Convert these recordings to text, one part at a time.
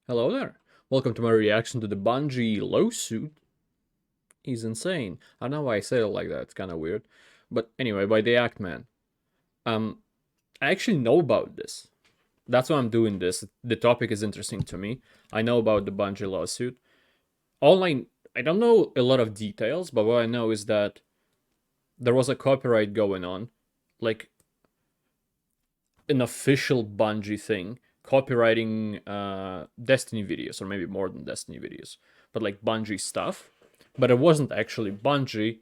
Hello there. Welcome to my reaction to the Bungie lawsuit. He's insane. I don't know why I say it like that. It's kind of weird. But anyway, by the Act Man. I actually know about this. That's why I'm doing this. The topic is interesting to me. I know about the Bungie lawsuit. I don't know a lot of details, but what I know is that there was a copyright going on, like an official Bungie thing, copywriting Destiny videos, or maybe more than Destiny videos, but like Bungie stuff. But it wasn't actually Bungie,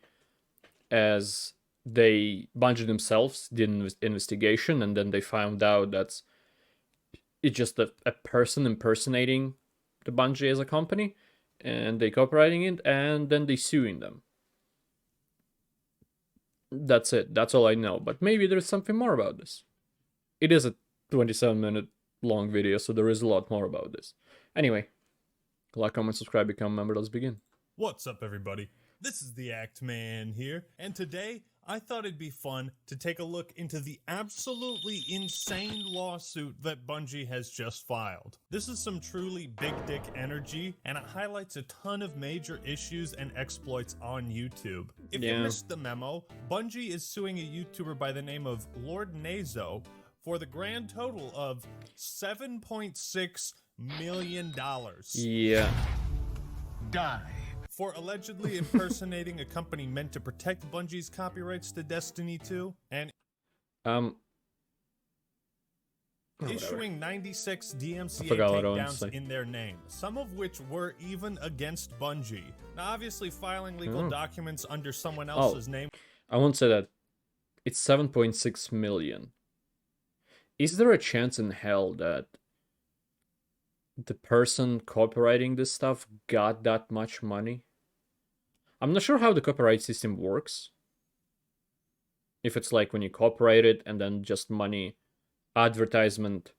as Bungie themselves did an investigation, and then they found out that it's just a person impersonating the Bungie as a company, and they copywriting it, and then they suing them. That's it. That's all I know. But maybe there's something more about this. It is a 27-minute long video, so there is a lot more about this. Anyway, like, comment, subscribe, become a member. Let's begin. What's up, everybody? This is the Act Man here, and today I thought it'd be fun to take a look into the absolutely insane lawsuit that Bungie has just filed. This is some truly big dick energy, and it highlights a ton of major issues and exploits on YouTube. If you missed the memo, Bungie is suing a YouTuber by the name of Lord Nazo for the grand total of $7.6 million. Yeah. Die. For allegedly impersonating a company meant to protect Bungie's copyrights to Destiny 2 and issuing 96 DMCA takedowns in their name, some of which were even against Bungie. Now, obviously, filing legal documents under someone else's name. I won't say that. It's 7.6 million. Is there a chance in hell that the person copywriting this stuff got that much money? I'm not sure how the copyright system works. If it's like when you copyright it and then just money, advertisement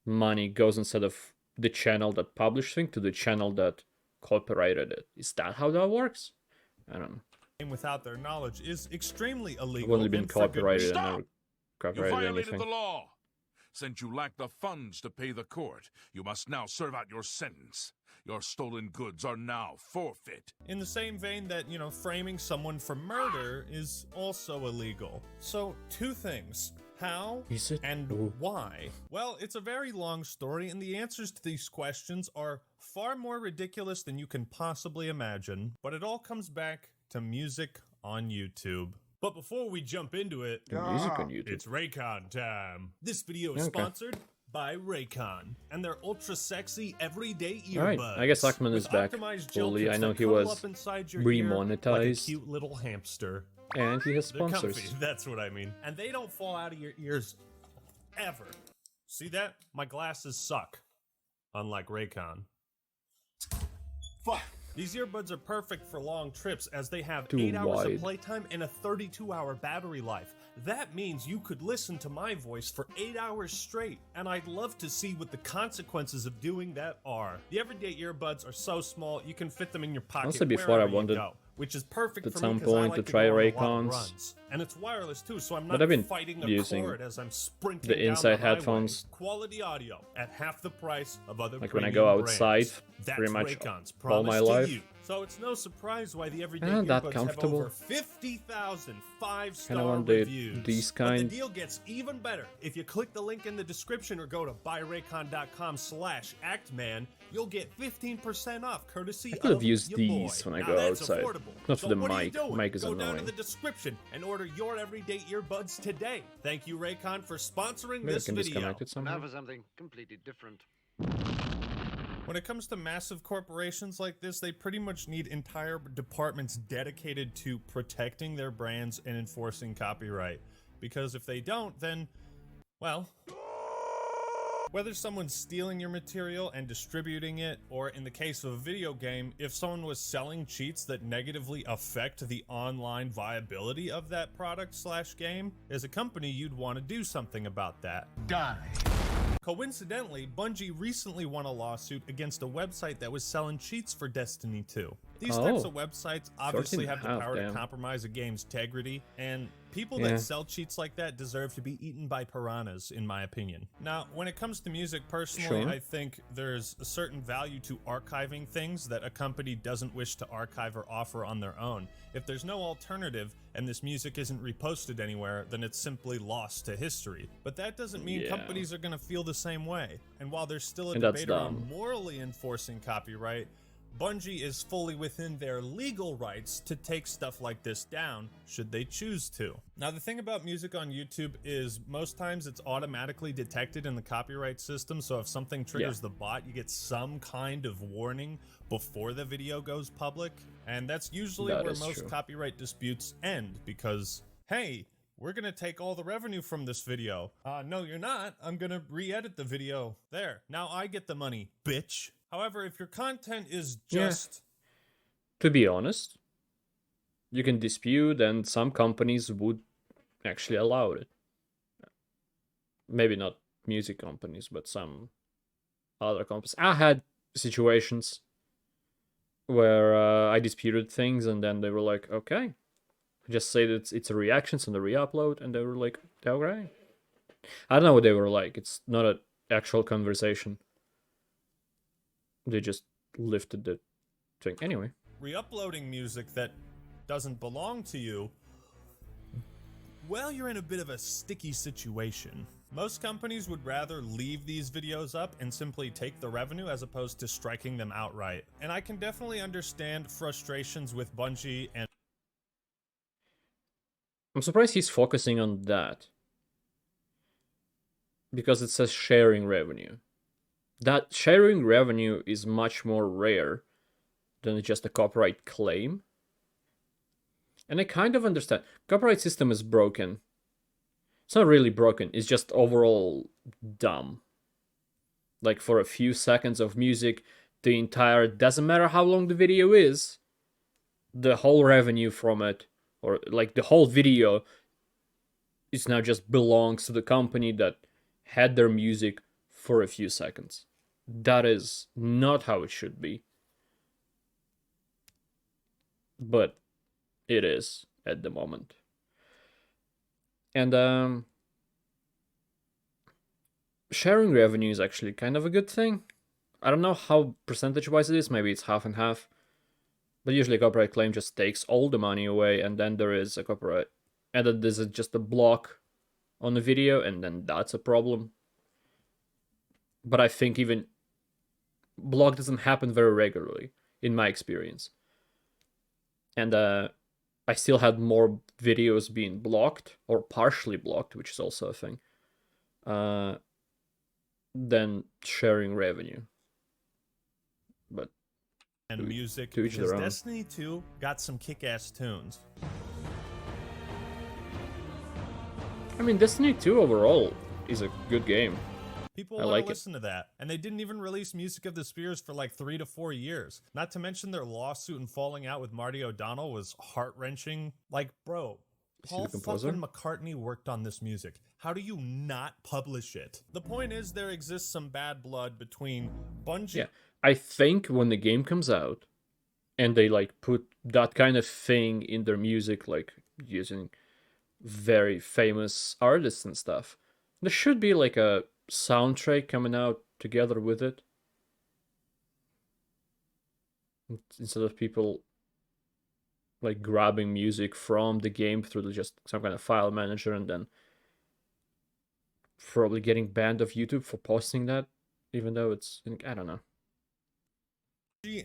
money goes instead of the channel that published thing to the channel that copyrighted it. Is that how that works? I don't know. Without their knowledge is extremely illegal. I've only been copyrighted and never copyrighted you violated anything. the law. Since you lack the funds to pay the court, you must now serve out your sentence. Your stolen goods are now forfeit. In the same vein that, framing someone for murder is also illegal. So, two things. How and why? Well, it's a very long story, and the answers to these questions are far more ridiculous than you can possibly imagine. But it all comes back to music on YouTube. But before we jump into it, music on YouTube. It's Raycon time. This video is sponsored by Raycon and their ultra sexy everyday earbuds. Alright, I guess Ackman is back fully. I know he was remonetized. Like a cute little hamster. And he has sponsors. They're comfy, that's what I mean. And they don't fall out of your ears ever. See that? My glasses suck. Unlike Raycon. Fuck. These earbuds are perfect for long trips as they have 8 hours of playtime and a 32-hour battery life. That means you could listen to my voice for 8 hours straight, and I'd love to see what the consequences of doing that are. The everyday earbuds are so small you can fit them in your pocket Honestly, before I wanted go, which is perfect at for some me because I point like to try go on a lot of Raycons. runs. And it's wireless too, so I'm not fighting a using cord as I'm sprinting the down inside the highway. headphones. Quality audio at half the price of other like when I go outside pretty much Raycon's all my life. So it's no surprise why the everyday that earbuds comfortable. have over 50,000 5-star Kinda want reviews. these But kind. the deal gets even better. If you click the link in the description or go to buyraycon.com/actman, you'll get 15% off courtesy I could have of used your these boy. when I Now go that's outside. affordable. Not So for the what are you mic. doing? Mic is Go down to annoying. the description and order your everyday earbuds today. Thank you, Raycon, for sponsoring Maybe I this can video. disconnect it somehow. Now for something completely different. When it comes to massive corporations like this, they pretty much need entire departments dedicated to protecting their brands and enforcing copyright. Because if they don't, then, well, whether someone's stealing your material and distributing it, or in the case of a video game, if someone was selling cheats that negatively affect the online viability of that product/game, as a company, you'd want to do something about that. Die. Coincidentally, Bungie recently won a lawsuit against a website that was selling cheats for Destiny 2. These types of websites obviously have the power to compromise a game's integrity, and People Yeah. that sell cheats like that deserve to be eaten by piranhas, in my opinion. Now, when it comes to music, personally, Sure. I think there's a certain value to archiving things that a company doesn't wish to archive or offer on their own. If there's no alternative and this music isn't reposted anywhere, then it's simply lost to history. But that doesn't mean Yeah. companies are going to feel the same way. And while there's still a And that's debate around dumb. morally enforcing copyright, Bungie is fully within their legal rights to take stuff like this down, should they choose to. Now, the thing about music on YouTube is most times it's automatically detected in the copyright system, so if something triggers the bot, you get some kind of warning before the video goes public, and that's usually That where is most true. copyright disputes end, because, hey, we're gonna take all the revenue from this video. No, you're not. I'm gonna re-edit the video. There. Now I get the money, bitch. However, if your content is Yeah. just... To be honest, you can dispute, and some companies would actually allow it. Maybe not music companies, but some other companies. I had situations where I disputed things, and then they were like, okay. Just say that it's a reactions on the re-upload, and they were like, okay. I don't know what they were like. It's not an actual conversation. They just lifted the thing. Anyway. re-uploading music that doesn't belong to you, well, you're in a bit of a sticky situation. Most companies would rather leave these videos up and simply take the revenue as opposed to striking them outright. And I can definitely understand frustrations with Bungie and I'm surprised he's focusing on that. Because it says sharing revenue. That sharing revenue is much more rare than just a copyright claim. And I kind of understand. Copyright system is broken. It's not really broken, it's just overall dumb. Like for a few seconds of music, the entire, doesn't matter how long the video is, the whole revenue from it, or like the whole video, is now just belongs to the company that had their music for a few seconds. That is not how it should be. But it is at the moment. And sharing revenue is actually kind of a good thing. I don't know how percentage-wise it is, maybe it's half and half. But usually a copyright claim just takes all the money away, and then there is a copyright. And then there's just a block on the video, and then that's a problem. But I think even block doesn't happen very regularly, in my experience. And I still had more videos being blocked, or partially blocked, which is also a thing, than sharing revenue. But music, to each because their own. Destiny 2 got some kick-ass tunes. I mean, Destiny 2 overall is a good game. People I want like to it. listen to that. And they didn't even release Music of the Spears for like 3 to 4 years. Not to mention their lawsuit and falling out with Marty O'Donnell was heart-wrenching. Like, bro, Is he Paul the composer? fucking McCartney worked on this music. How do you not publish it? The point is there exists some bad blood between Bungie... Yeah, I think when the game comes out, and they like put that kind of thing in their music, like using very famous artists and stuff, there should be like a soundtrack coming out together with it, instead of people like grabbing music from the game through just some kind of file manager and then probably getting banned off YouTube for posting that, even though it's, I don't know.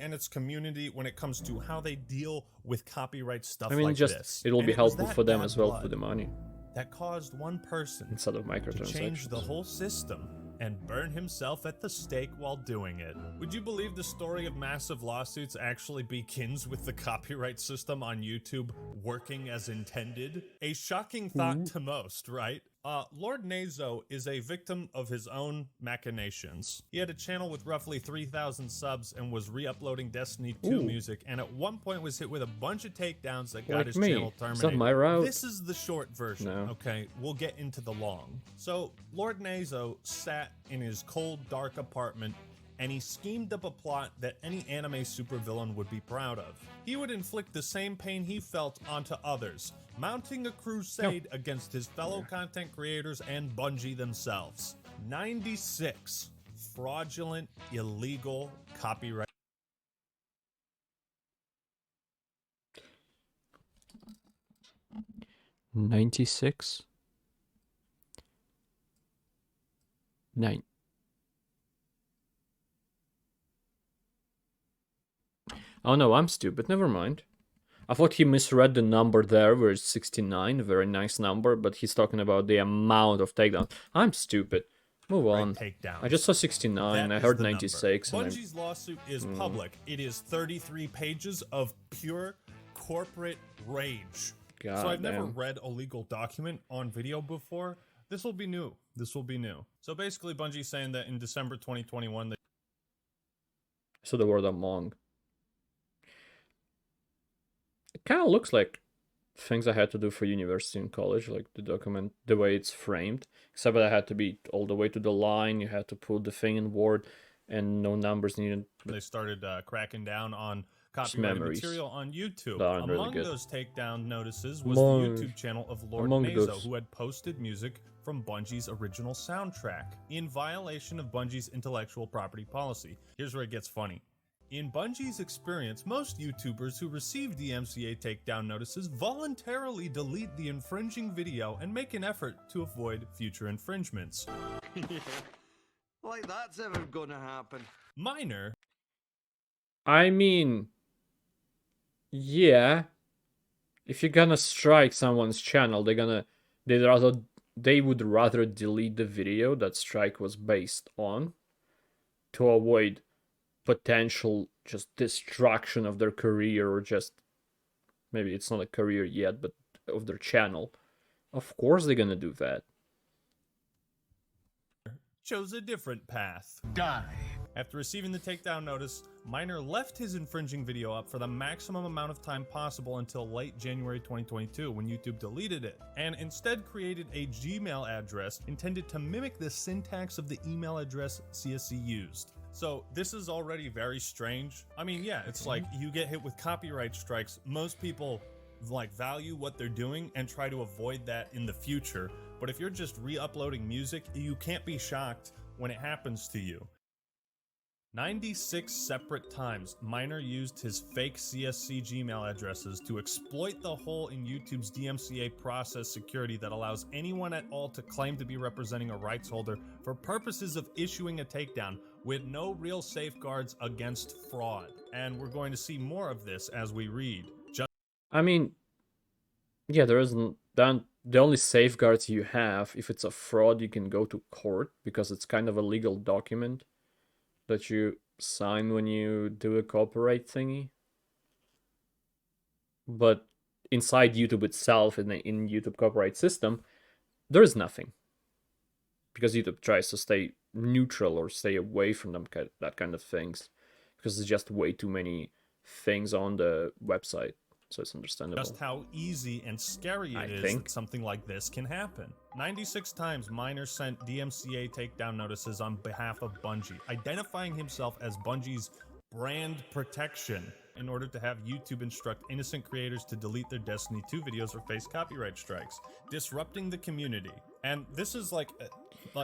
and its community when it comes to how they deal with copyright stuff I mean, like just this. it'll And be it was helpful that for them bad as well blood for the money that caused one person instead of to microtransactions. change the whole system and burn himself at the stake while doing it. Would you believe the story of massive lawsuits actually begins with the copyright system on YouTube working as intended? A shocking thought to most, right? Lord Nazo is a victim of his own machinations. He had a channel with roughly 3,000 subs and was re-uploading Destiny 2 Ooh. music, and at one point was hit with a bunch of takedowns that got Like his me. channel Is terminated. that my route? This is the short version, No. okay? We'll get into the long. So, Lord Nazo sat in his cold, dark apartment and he schemed up a plot that any anime supervillain would be proud of. He would inflict the same pain he felt onto others, mounting a crusade against his fellow content creators and Bungie themselves. 96 fraudulent, illegal copyright. 96? 9. Oh no, I'm stupid, never mind. I thought he misread the number there where it's 69, a very nice number, but he's talking about the amount of takedowns. I'm stupid. Move on. Takedowns. I just saw 69, I heard 96. And Bungie's lawsuit is public. It is 33 pages of pure corporate rage. God so I've never damn. read a legal document on video before. This will be new. This will be new. So basically Bungie's saying that in December 2021, So the word among. It kind of looks like things I had to do for university and college, like the document, the way it's framed. Except that I had to be all the way to the line, you had to put the thing in Word, and no numbers needed. they started cracking down on copyrighted memories material on YouTube. that aren't really Among good. those takedown notices was Among- the YouTube channel of Lord among Mazo, those. who had posted music from Bungie's original soundtrack in violation of Bungie's intellectual property policy. Here's where it gets funny. In Bungie's experience, most YouTubers who receive DMCA takedown notices voluntarily delete the infringing video and make an effort to avoid future infringements. Like that's ever gonna happen. Minor I mean, yeah. If you're gonna strike someone's channel, they would rather delete the video that strike was based on to avoid potential just destruction of their career, or just maybe it's not a career yet, but of their channel. Of course they're gonna do that. chose a different path. Die. After receiving the takedown notice, Minor left his infringing video up for the maximum amount of time possible until late January 2022 when YouTube deleted it, and instead created a Gmail address intended to mimic the syntax of the email address CSC used. So this is already very strange. I mean, yeah, it's like you get hit with copyright strikes. Most people like value what they're doing and try to avoid that in the future. But if you're just re-uploading music, you can't be shocked when it happens to you. 96 separate times, Minor used his fake CSC Gmail addresses to exploit the hole in YouTube's DMCA process security that allows anyone at all to claim to be representing a rights holder for purposes of issuing a takedown with no real safeguards against fraud. And we're going to see more of this as we read. I mean, yeah, there isn't. The only safeguards you have, if it's a fraud, you can go to court because it's kind of a legal document that you sign when you do a copyright thingy. But inside YouTube itself, in YouTube copyright system, there is nothing. Because YouTube tries to stay neutral or stay away from that kind of things. Because there's just way too many things on the website. So it's understandable. Just how easy and scary it is that something like this can happen. 96 times Minor sent DMCA takedown notices on behalf of Bungie, identifying himself as Bungie's brand protection in order to have YouTube instruct innocent creators to delete their Destiny 2 videos or face copyright strikes, disrupting the community. And this is like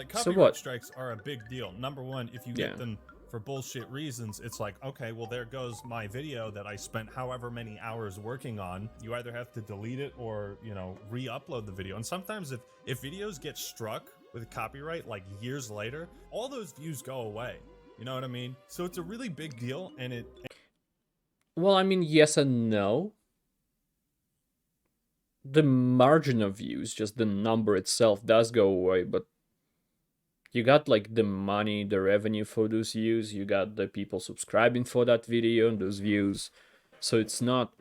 copyright strikes are a big deal. Number one, if you get them for bullshit reasons, it's like, okay, well, there goes my video that I spent however many hours working on. You either have to delete it or, you know, re-upload the video. And sometimes if videos get struck with copyright like years later, all those views go away. You know what I mean? So it's a really big deal, and well, I mean, yes and no. The margin of views, just the number itself, does go away, but you got like the money, the revenue for those views, you got the people subscribing for that video and those views. So it's not...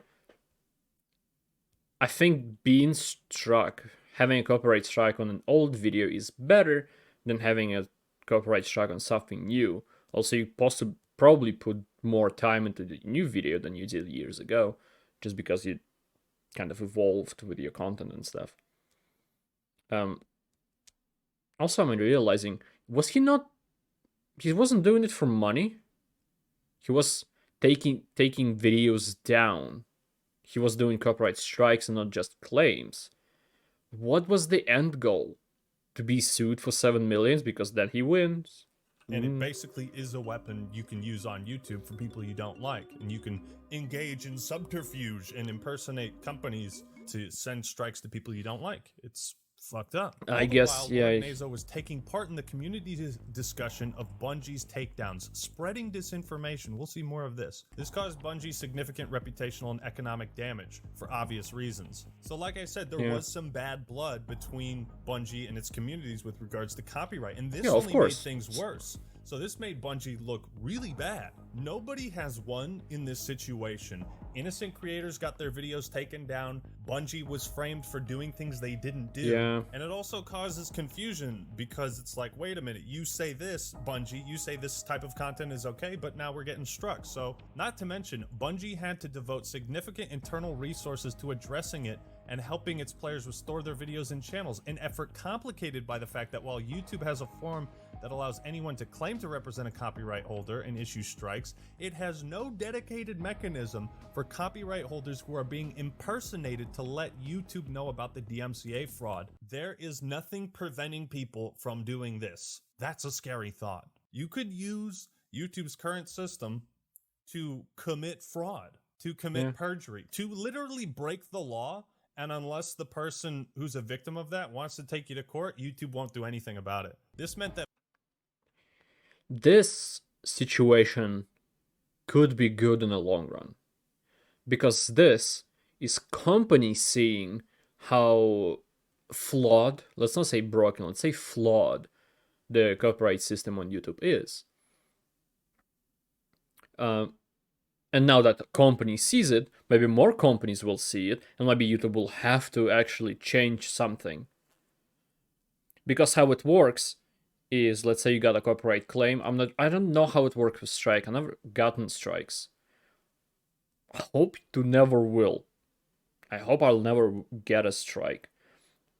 I think being struck, having a copyright strike on an old video is better than having a copyright strike on something new. Also, you probably put more time into the new video than you did years ago, just because you kind of evolved with your content and stuff. Also, I'm realizing, was he not he wasn't doing it for money. He was taking videos down. He was doing copyright strikes and not just claims. What was the end goal? To be sued for 7 million because then he wins. And it basically is a weapon you can use on YouTube for people you don't like. And you can engage in subterfuge and impersonate companies to send strikes to people you don't like. It's fucked up. I guess, All the yeah. while, Lord Nazo was taking part in the community discussion of Bungie's takedowns, spreading disinformation. We'll see more of this. This caused Bungie significant reputational and economic damage for obvious reasons. So like I said, there was some bad blood between Bungie and its communities with regards to copyright, and this only made things worse. So this made Bungie look really bad. Nobody has won in this situation. Innocent creators got their videos taken down. Bungie was framed for doing things they didn't do. Yeah. And it also causes confusion because it's like, wait a minute, you say this, Bungie, you say this type of content is okay, but now we're getting struck. So, not to mention, Bungie had to devote significant internal resources to addressing it and helping its players restore their videos and channels, an effort complicated by the fact that while YouTube has a form that allows anyone to claim to represent a copyright holder and issue strikes, it has no dedicated mechanism for copyright holders who are being impersonated to let YouTube know about the DMCA fraud. There is nothing preventing people from doing this. That's a scary thought. You could use YouTube's current system to commit fraud, to commit perjury, to literally break the law. And unless the person who's a victim of that wants to take you to court, YouTube won't do anything about it. This meant that this situation could be good in the long run, because this is companies seeing how flawed, let's not say broken, let's say flawed, the copyright system on YouTube is. And now that the company sees it, maybe more companies will see it, and maybe YouTube will have to actually change something. Because how it works is, let's say you got a copyright claim. I don't know how it works with strike. I've never gotten strikes. I hope to never will. I hope I'll never get a strike.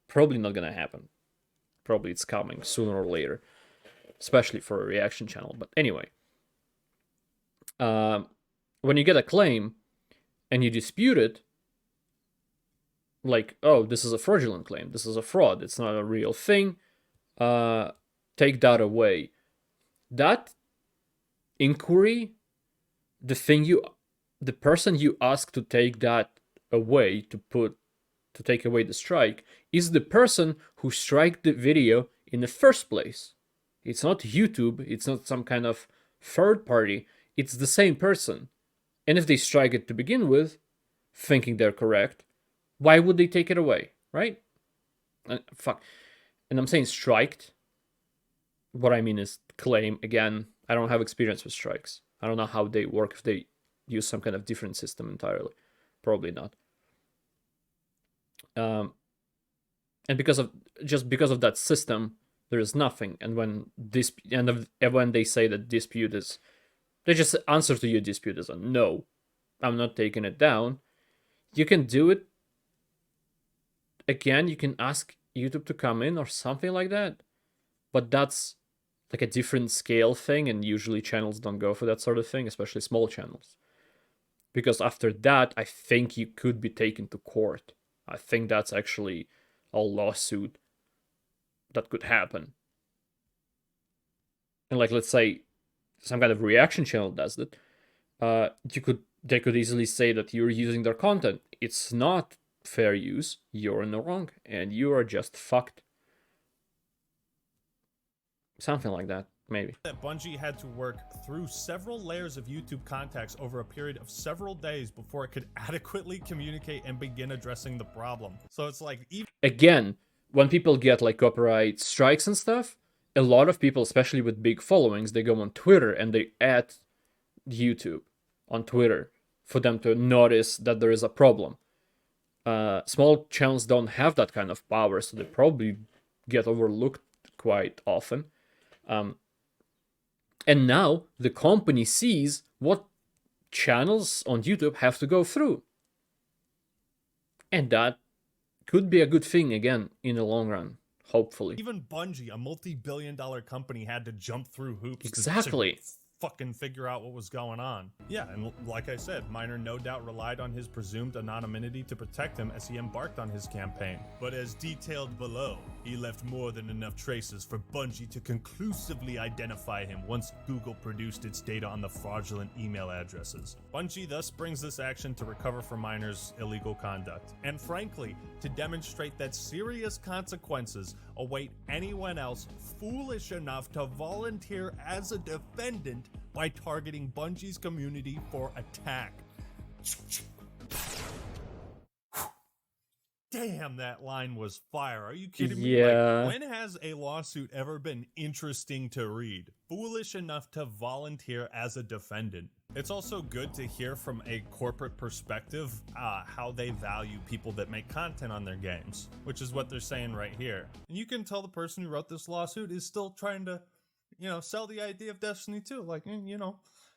Probably not gonna happen. Probably it's coming sooner or later, especially for a reaction channel. But anyway, when you get a claim and you dispute it, like, oh, this is a fraudulent claim, this is a fraud, it's not a real thing, take that away. That inquiry, the person you ask to take that away, to take away the strike, is the person who striked the video in the first place. It's not YouTube, it's not some kind of third party, it's the same person. And if they strike it to begin with, thinking they're correct, why would they take it away, right? Fuck. And I'm saying striked. What I mean is claim. Again, I don't have experience with strikes. I don't know how they work, if they use some kind of different system entirely. Probably not. And because of that system, there is nothing. And when they say that dispute is, they just answer to your dispute is a no. I'm not taking it down. You can do it. Again, you can ask YouTube to come in or something like that. But that's like a different scale thing, and usually channels don't go for that sort of thing, especially small channels. Because after that, I think you could be taken to court. I think that's actually a lawsuit that could happen. And like, let's say some kind of reaction channel does that, they could easily say that you're using their content. It's not fair use, you're in the wrong, and you are just fucked. Something like that, maybe. That Bungie had to work through several layers of YouTube contacts over a period of several days before it could adequately communicate and begin addressing the problem. So it's like, again, when people get like copyright strikes and stuff, a lot of people, especially with big followings, they go on Twitter and they add YouTube on Twitter for them to notice that there is a problem. Small channels don't have that kind of power, so they probably get overlooked quite often. And now the company sees what channels on YouTube have to go through. And that could be a good thing, again, in the long run. Hopefully. Even Bungie, a multi-billion-dollar company, had to jump through hoops Exactly. to fucking figure out what was going on. Yeah, and like I said, Miner no doubt relied on his presumed anonymity to protect him as he embarked on his campaign. But as detailed below, he left more than enough traces for Bungie to conclusively identify him once Google produced its data on the fraudulent email addresses. Bungie thus brings this action to recover from Miner's illegal conduct, and frankly, to demonstrate that serious consequences await anyone else foolish enough to volunteer as a defendant by targeting Bungie's community for attack. Damn, that line was fire. Are you kidding me? Yeah. Like, when has a lawsuit ever been interesting to read? Foolish enough to volunteer as a defendant. It's also good to hear from a corporate perspective how they value people that make content on their games, which is what they're saying right here. And you can tell the person who wrote this lawsuit is still trying to, sell the idea of Destiny 2. Like,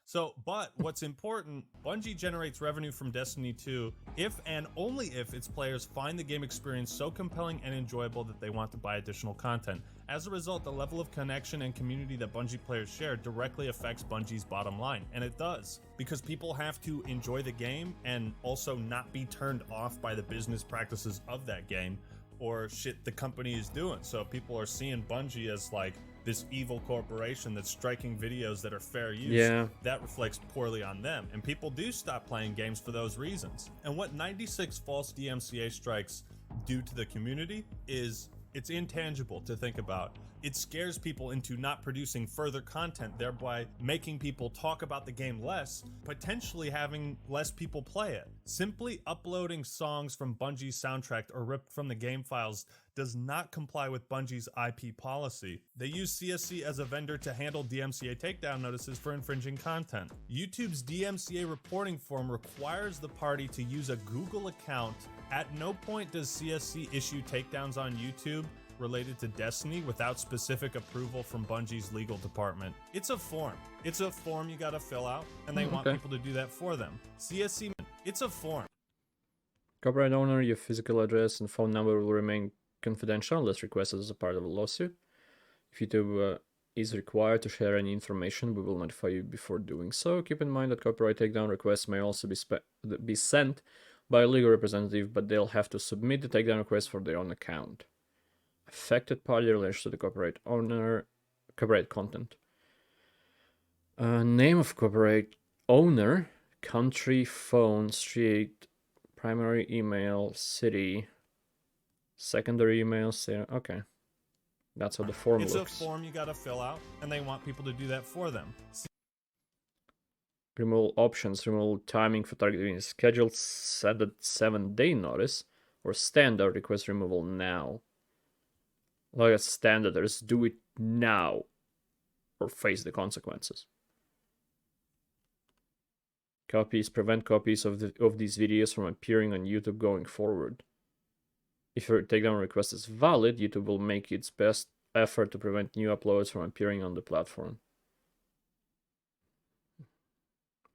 So, but what's important, Bungie generates revenue from Destiny 2 if and only if its players find the game experience so compelling and enjoyable that they want to buy additional content. As a result, the level of connection and community that Bungie players share directly affects Bungie's bottom line. And it does, because people have to enjoy the game and also not be turned off by the business practices of that game or shit the company is doing. So people are seeing Bungie as like this evil corporation that's striking videos that are fair use. Yeah. That reflects poorly on them, and people do stop playing games for those reasons. And what 96 false DMCA strikes do to the community is it's intangible to think about. It scares people into not producing further content, thereby making people talk about the game less, potentially having less people play it. Simply uploading songs from Bungie's soundtrack or ripped from the game files does not comply with Bungie's IP policy. They use CSC as a vendor to handle DMCA takedown notices for infringing content. YouTube's DMCA reporting form requires the party to use a Google account. At no point does CSC issue takedowns on YouTube related to Destiny without specific approval from Bungie's legal department. It's a form. It's a form you gotta fill out, and they want people to do that for them. CSC, it's a form. Copyright owner, your physical address and phone number will remain confidential unless requested as a part of a lawsuit. If YouTube is required to share any information, we will notify you before doing so. Keep in mind that copyright takedown requests may also be sent by a legal representative, but they'll have to submit the takedown request for their own account. Affected party relates to the copyright owner, copyright content. Name of copyright owner, country, phone, street, primary email, city, secondary email, okay. That's how the form looks. It's a form you gotta fill out, and they want people to do that for them. Removal options, removal timing for targeting is scheduled, set at 7-day notice, or standard, request removal now. Like a standard, there's do it now, or face the consequences. Copies, prevent copies of these videos from appearing on YouTube going forward. If your takedown request is valid, YouTube will make its best effort to prevent new uploads from appearing on the platform.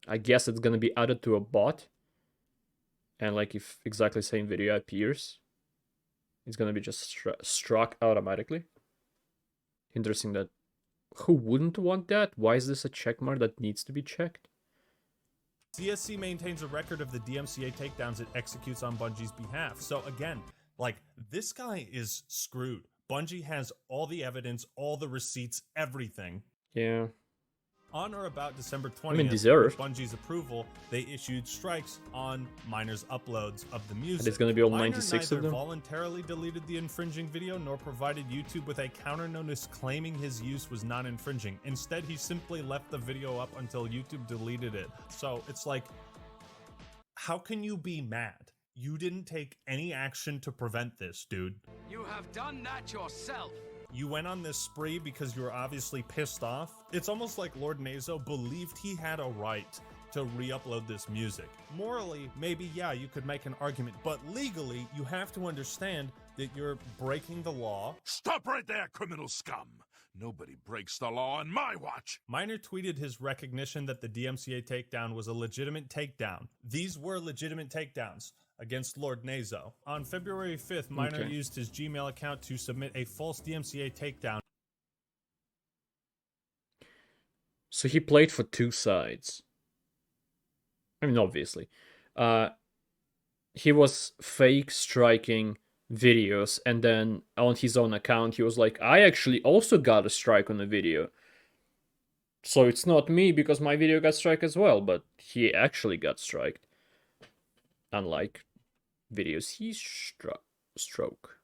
I guess it's gonna be added to a bot, and like if exactly same video appears, it's gonna be just struck automatically. Interesting that. Who wouldn't want that? Why is this a checkmark that needs to be checked? CSC maintains a record of the DMCA takedowns it executes on Bungie's behalf. So again, like, this guy is screwed. Bungie has all the evidence, all the receipts, everything. Yeah. On or about December 20th, deserved. with Bungie's approval, they issued strikes on Miner's uploads of the music. And it's gonna be all Miner 96 of neither them? voluntarily deleted the infringing video nor provided YouTube with a counter notice claiming his use was not infringing. Instead, he simply left the video up until YouTube deleted it. So it's like, how can you be mad? You didn't take any action to prevent this, dude. You have done that yourself. You went on this spree because you were obviously pissed off. It's almost like Lord Nazo believed he had a right to re-upload this music. Morally, maybe, yeah, you could make an argument, but legally, you have to understand that you're breaking the law. Stop right there, criminal scum! Nobody breaks the law on my watch. Miner tweeted his recognition that the DMCA takedown was a legitimate takedown. These were legitimate takedowns against Lord Nazo. On February 5th, Miner used his Gmail account to submit a false DMCA takedown. So he played for two sides. I mean, obviously. He was fake striking videos, and then on his own account he was like, I actually also got a strike on the video, so it's not me because my video got strike as well, but he actually got striked, unlike videos he stroke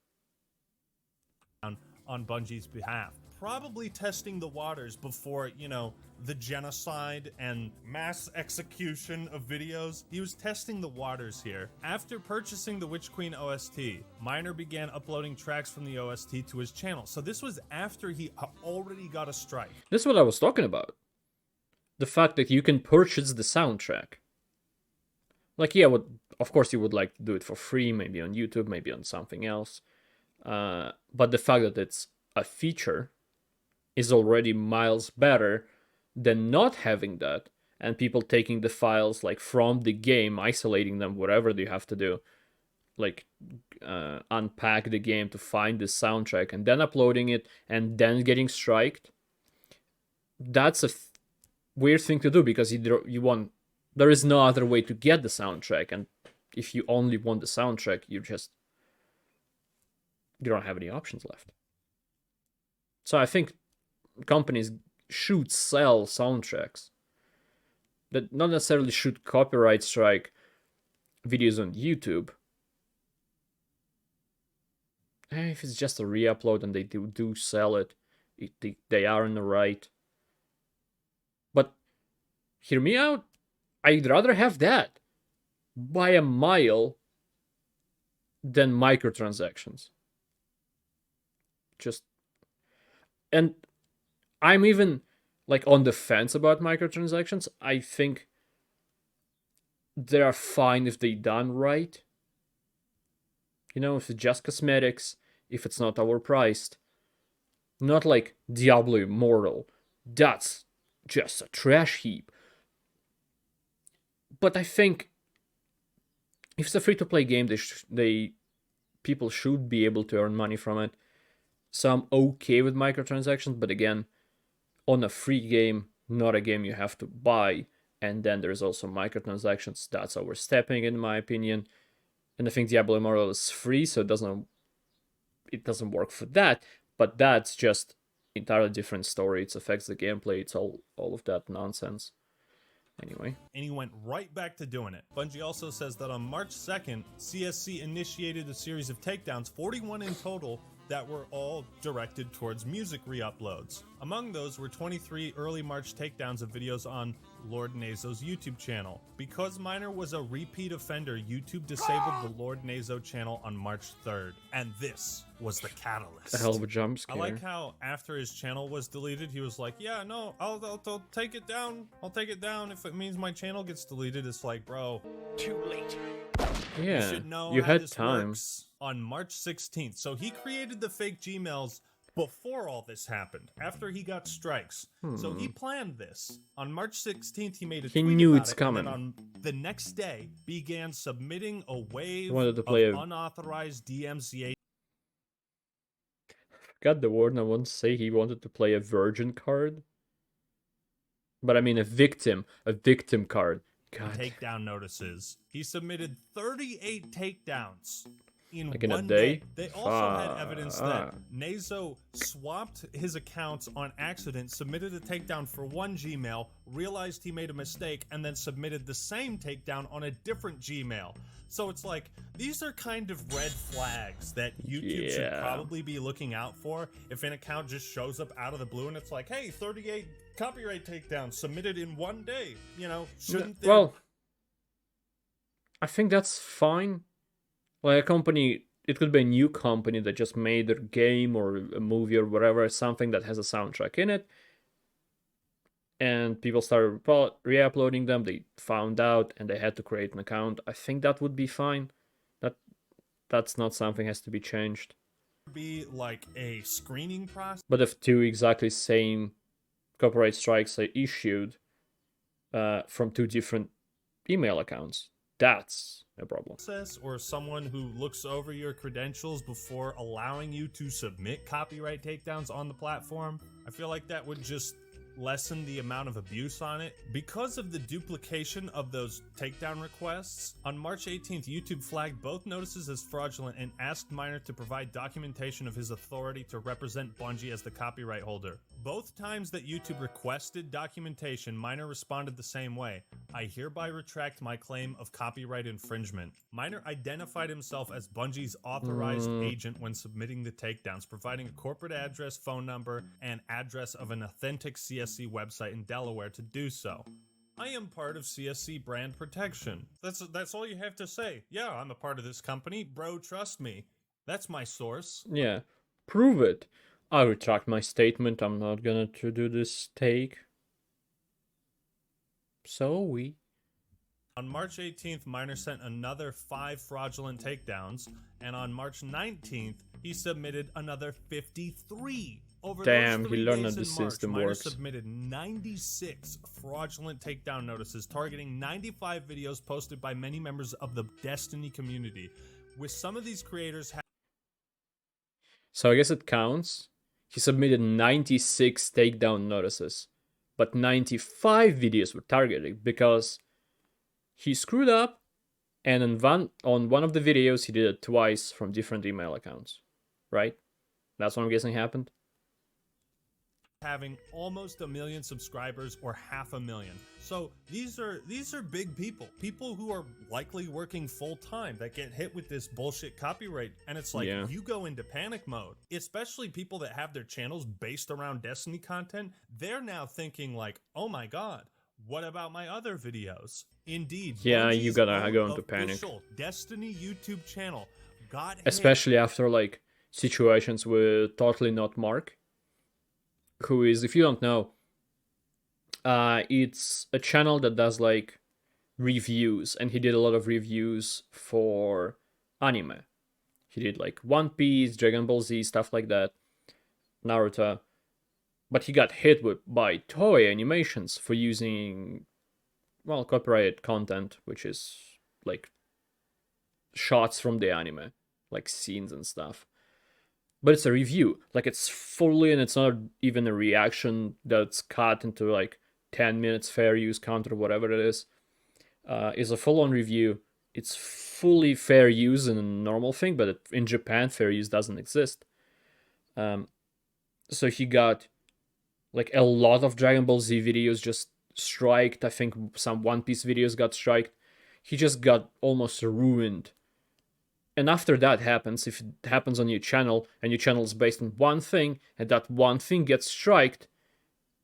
on Bungie's behalf, probably testing the waters before, you know, the genocide and mass execution of videos. He was testing the waters here. After purchasing the Witch Queen OST, Miner began uploading tracks from the OST to his channel. So this was after he already got a strike. This is what I was talking about. The fact that you can purchase the soundtrack. Like, yeah, of course you would like to do it for free, maybe on YouTube, maybe on something else. But the fact that it's a feature is already miles better than not having that, and people taking the files like from the game, isolating them, whatever they have to do, like unpack the game to find the soundtrack and then uploading it and then getting striked. That's a weird thing to do, because there is no other way to get the soundtrack, and if you only want the soundtrack, you don't have any options left. So I think companies should sell soundtracks, that not necessarily should copyright strike videos on YouTube. If it's just a re-upload and they do sell it, they are in the right. But hear me out, I'd rather have that by a mile than microtransactions. And I'm even like on the fence about microtransactions. I think they are fine if they done right. You know, if it's just cosmetics, if it's not overpriced. Not like Diablo Immortal. That's just a trash heap. But I think if it's a free-to-play game, people should be able to earn money from it. So I'm okay with microtransactions, but again, on a free game, not a game you have to buy, and then there's also microtransactions. That's overstepping, in my opinion. And I think Diablo Immortal is free, so it doesn't work for that. But that's just entirely different story. It affects the gameplay. It's all of that nonsense. Anyway. And he went right back to doing it. Bungie also says that on March 2nd, CSC initiated a series of takedowns, 41 in total, that were all directed towards music re-uploads. Among those were 23 early March takedowns of videos on Lord Nazo's YouTube channel. Because Miner was a repeat offender, YouTube disabled the Lord Nazo channel on March 3rd. And this was the catalyst. A hell of a jump scare. I like how after his channel was deleted, he was like, yeah, no, I'll take it down. I'll take it down if it means my channel gets deleted. It's like, bro, Too late. Yeah, you should know you how had this time. works. On March 16th. So he created the fake Gmails before all this happened, after he got strikes. So he planned this. On March 16th, he made a tweet knew about it's it, coming. and then on the next day, began submitting a wave Wanted to play of a- unauthorized DMCA Got the warden. I want to say he wanted to play a virgin card. But I mean a victim card. God. takedown notices. He submitted 38 takedowns in Like in a one day? They also had evidence that Fuck. Nazo swapped his accounts on accident, submitted a takedown for one Gmail, realized he made a mistake, and then submitted the same takedown on a different Gmail. So it's like, these are kind of red flags that YouTube should Yeah. probably be looking out for if an account just shows up out of the blue and it's like, hey, 38 copyright takedowns submitted in one day. You know, shouldn't there... Well, I think that's fine. Like a company, it could be a new company that just made a game or a movie or whatever, something that has a soundtrack in it. And people started re-uploading them, they found out, and they had to create an account. I think that would be fine. That's not something has to be changed. be like a screening process. But if two exactly same copyright strikes are issued from two different email accounts, that's a problem. Or someone who looks over your credentials before allowing you to submit copyright takedowns on the platform, I feel like that would just lessen the amount of abuse on it. Because of the duplication of those takedown requests, on March 18th, YouTube flagged both notices as fraudulent and asked Miner to provide documentation of his authority to represent Bungie as the copyright holder. Both times that YouTube requested documentation, Miner responded the same way: I hereby retract my claim of copyright infringement. Miner identified himself as Bungie's authorized agent when submitting the takedowns, providing a corporate address, phone number, and address of an authentic CSC website in Delaware to do so. I am part of CSC brand protection. That's all you have to say. Yeah, I'm a part of this company. Bro, trust me. That's my source. Yeah, prove it. I retract my statement. I'm not gonna do this take. So we. On March 18th, Miner sent another 5 fraudulent takedowns, and on March 19th, he submitted another 53. Over Damn, those he 3 learned days that the in March, system Miner works. submitted 96 fraudulent takedown notices targeting 95 videos posted by many members of the Destiny community, with some of these creators So I guess it counts. He submitted 96 takedown notices, but 95 videos were targeted because he screwed up, and on one of the videos he did it twice from different email accounts, right? That's what I'm guessing happened. having almost 1 million subscribers or 500,000. So these are big people who are likely working full time that get hit with this bullshit copyright, and it's like you go into panic mode. Especially people that have their channels based around Destiny content, they're now thinking like, "Oh my god, what about my other videos?" Indeed, Yeah, you Bungie's gotta own go into panic. official Destiny YouTube channel got hit. Especially after like situations with Totally Not Mark, who is, if you don't know, it's a channel that does like reviews, and he did a lot of reviews for anime. He did like One Piece, Dragon Ball Z, stuff like that, Naruto. But he got hit by Toei Animations for using, well, copyrighted content, which is like shots from the anime, like scenes and stuff. But it's a review, like it's fully, and it's not even a reaction that's cut into like 10 minutes fair use count or whatever it is. It's a full-on review. It's fully fair use and a normal thing, but in Japan fair use doesn't exist. So he got like a lot of Dragon Ball Z videos just striked. I think some One Piece videos got striked. He just got almost ruined. And after that happens, if it happens on your channel, and your channel is based on one thing, and that one thing gets striked,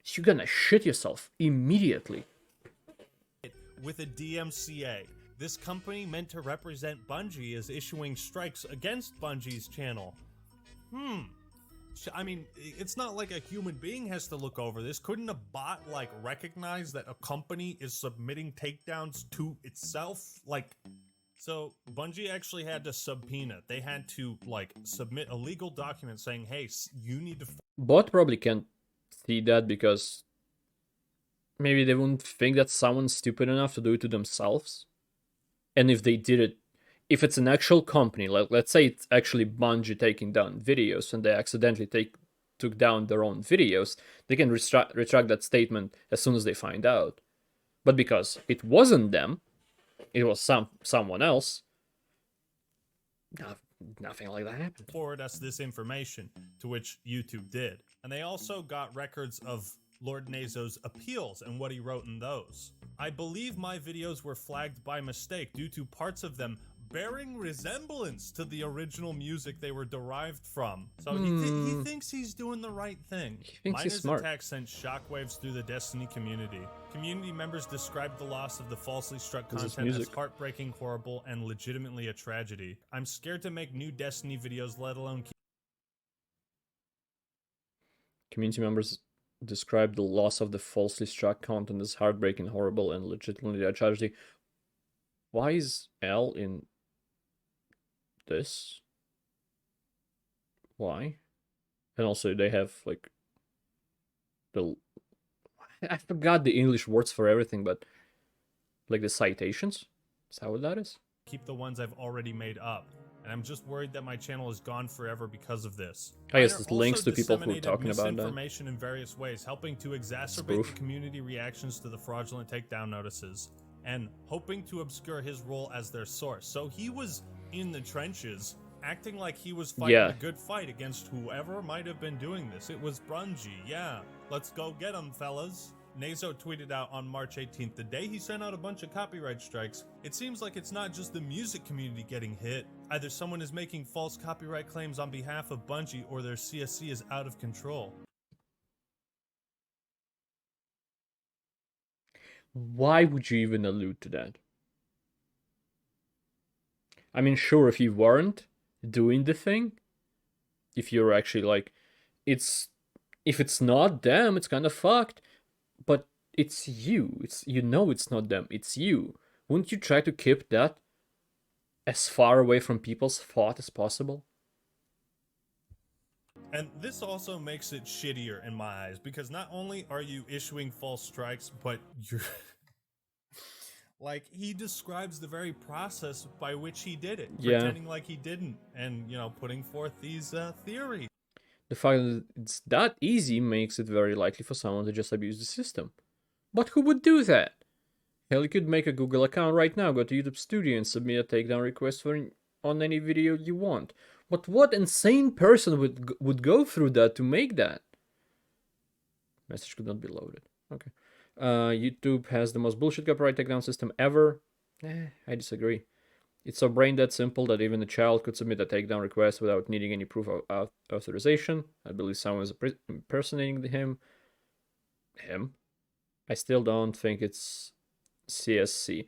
you're gonna shit yourself immediately. With a DMCA. This company meant to represent Bungie is issuing strikes against Bungie's channel. I mean, it's not like a human being has to look over this. Couldn't a bot, like, recognize that a company is submitting takedowns to itself? Like, so Bungie actually had to subpoena. They had to, like, submit a legal document saying, hey, you need to... Bot probably can't see that because maybe they wouldn't think that someone's stupid enough to do it to themselves. And if they did it, if it's an actual company, like let's say it's actually Bungie taking down videos and they accidentally took down their own videos, they can retract that statement as soon as they find out. But because it wasn't them, it was someone else, nothing like that happened. Forward us this information, to which YouTube did. And they also got records of Lord Nazo's appeals and what he wrote in those. I believe my videos were flagged by mistake due to parts of them bearing resemblance to the original music they were derived from. So he thinks he's doing the right thing. He thinks he's Miner's smart. attack sent shockwaves through the Destiny community. Community members described the loss of the falsely struck This is content as music. heartbreaking, horrible, and legitimately a tragedy. I'm scared to make new Destiny videos, let alone keep... Community members described the loss of the falsely struck content as heartbreaking, horrible, and legitimately a tragedy. Why is L in this? Why? And also they have like the I forgot the English words for everything, but like the citations. Is that what that is? Keep the ones I've already made up, and I'm just worried that my channel is gone forever because of this. I guess Miner it's links also to people who are disseminated talking about that. misinformation in various ways, helping to exacerbate proof. the community reactions to the fraudulent takedown notices, and hoping to obscure his role as their source. So he was in the trenches, acting like he was fighting Yeah. a good fight against whoever might have been doing this. It was Bungie, yeah. Let's go get him, fellas. Nazo tweeted out on March 18th, the day he sent out a bunch of copyright strikes. It seems like it's not just the music community getting hit. Either someone is making false copyright claims on behalf of Bungie or their CSC is out of control. Why would you even allude to that? I mean, sure, if you weren't doing the thing, if you're actually like, if it's not them, it's kind of fucked. But it's you. It's it's not them. It's you. Wouldn't you try to keep that as far away from people's thought as possible? And this also makes it shittier in my eyes, because not only are you issuing false strikes, but you're... like, he describes the very process by which he did it, pretending like he didn't, and, putting forth these theories. The fact that it's that easy makes it very likely for someone to just abuse the system. But who would do that? Hell, you could make a Google account right now, go to YouTube Studio and submit a takedown request on any video you want. But what insane person would go through that to make that? Message could not be loaded. Okay. YouTube has the most bullshit copyright takedown system ever. I disagree. It's so brain dead simple that even a child could submit a takedown request without needing any proof of authorization. I believe someone is impersonating him. I still don't think it's CSC.